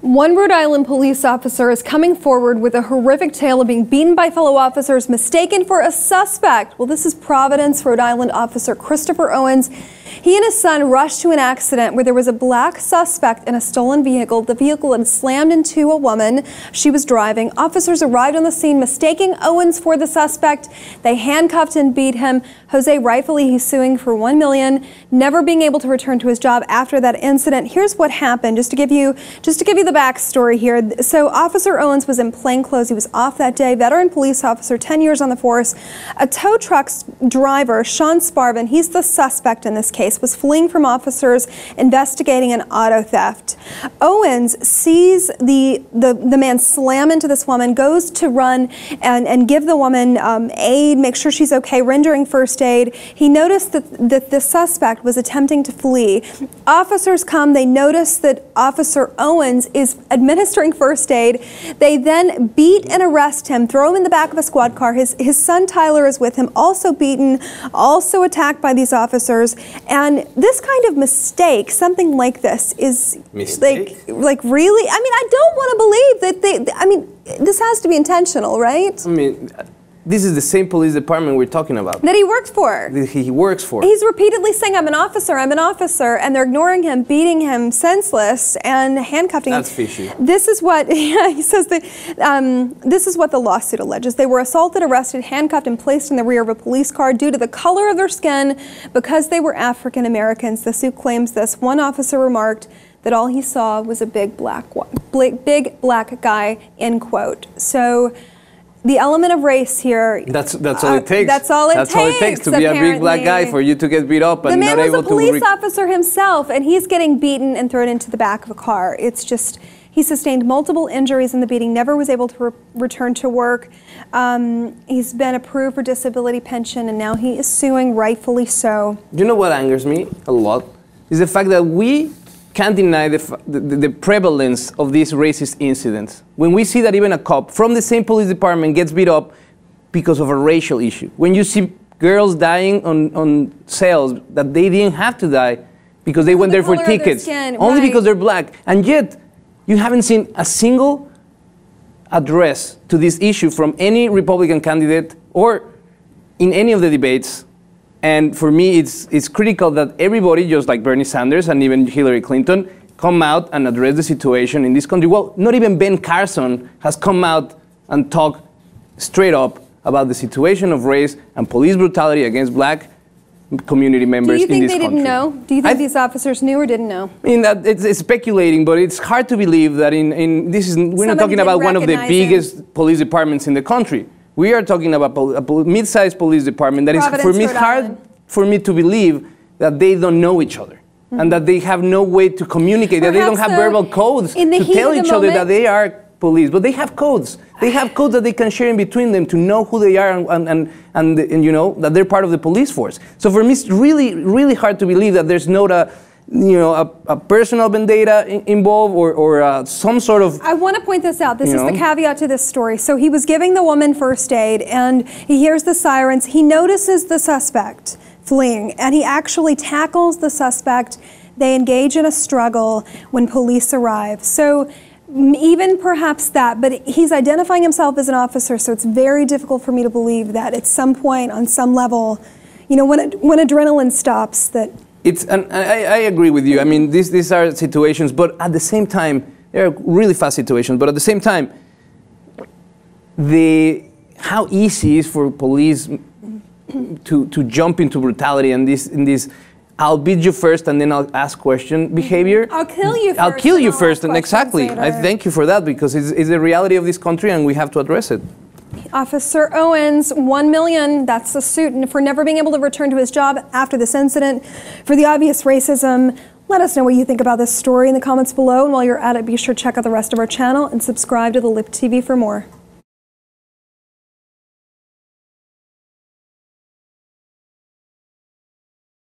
One Rhode Island police officer is coming forward with a horrific tale of being beaten by fellow officers, mistaken for a suspect. Well, this is Providence, Rhode Island officer Christopher Owens. He and his son rushed to an accident where there was a black suspect in a stolen vehicle. The vehicle had slammed into a woman. She was driving. Officers arrived on the scene, mistaking Owens for the suspect. They handcuffed and beat him. Jose, rightfully, he's suing for $1 million, never being able to return to his job after that incident. Here's what happened, just to give you the backstory here. So Officer Owens was in plainclothes. He was off that day. Veteran police officer, 10 years on the force. A tow truck's driver, Sean Sparfven, he's the suspect in this case, was fleeing from officers investigating an auto theft. Owens sees the man slam into this woman, goes to run and give the woman aid, make sure she's okay, rendering first aid. He noticed that the suspect was attempting to flee. Officers come, they notice that Officer Owens is administering first aid. They then beat and arrest him, throw him in the back of a squad car. His son Tyler is with him, also beaten, also attacked by these officers. And this kind of mistake, something like this, is like really, I mean, I don't want to believe that this has to be intentional, right? I mean, this is the same police department we're talking about. That he works for. He works for. He's repeatedly saying, I'm an officer, and they're ignoring him, beating him senseless, and handcuffing him. That's fishy. This is what, he says that, this is what the lawsuit alleges. They were assaulted, arrested, handcuffed, and placed in the rear of a police car due to the color of their skin because they were African Americans. The suit claims this. One officer remarked that all he saw was a big black guy, end quote. So, the element of race here. That's all it takes. That's all it takes to be a big black guy, for you to get beat up and not able to. The man was a police officer himself, and he's getting beaten and thrown into the back of a car. It's just, he sustained multiple injuries in the beating, never was able to return to work. He's been approved for disability pension, and now he is suing, rightfully so. You know what angers me a lot? Is the fact that we can't deny the prevalence of these racist incidents. When we see that even a cop from the same police department gets beat up because of a racial issue. When you see girls dying on cells that they didn't have to die because they went there for tickets, only because they're black. And yet, you haven't seen a single address to this issue from any Republican candidate or in any of the debates. And for me, it's critical that everybody, just like Bernie Sanders and even Hillary Clinton, come out and address the situation in this country. Well, not even Ben Carson has come out and talked straight up about the situation of race and police brutality against black community members in this country. Do you think they didn't know? Do you think these officers knew or didn't know? I mean, that it's speculating, but it's hard to believe that we're not talking about one of the biggest police departments in the country. We are talking about a mid-sized police department that is, for me, hard for me to believe that they don't know each other and that they have no way to communicate, that they don't have verbal codes to tell each other that they are police. But they have codes. They have codes that they can share in between them to know who they are and you know, that they're part of the police force. So for me, it's really, really hard to believe that there's not a personal vendetta involved or some sort of... I want to point this out. This is the caveat to this story. So he was giving the woman first aid and he hears the sirens. He notices the suspect fleeing and he actually tackles the suspect. They engage in a struggle when police arrive. So even perhaps that, but he's identifying himself as an officer, so it's very difficult for me to believe that at some point, on some level, you know, when adrenaline stops, that... And I agree with you. I mean, these are situations, but at the same time, they're really fast situations. But at the same time, how easy it is for police to jump into brutality and this I'll beat you first and then I'll ask question behavior. I'll kill you first. I'll kill you first, and exactly. I thank you for that because it's the reality of this country and we have to address it. Officer Owens, $1 million, that's the suit, and for never being able to return to his job after this incident, for the obvious racism. Let us know what you think about this story in the comments below, and while you're at it, be sure to check out the rest of our channel and subscribe to the Lip TV for more.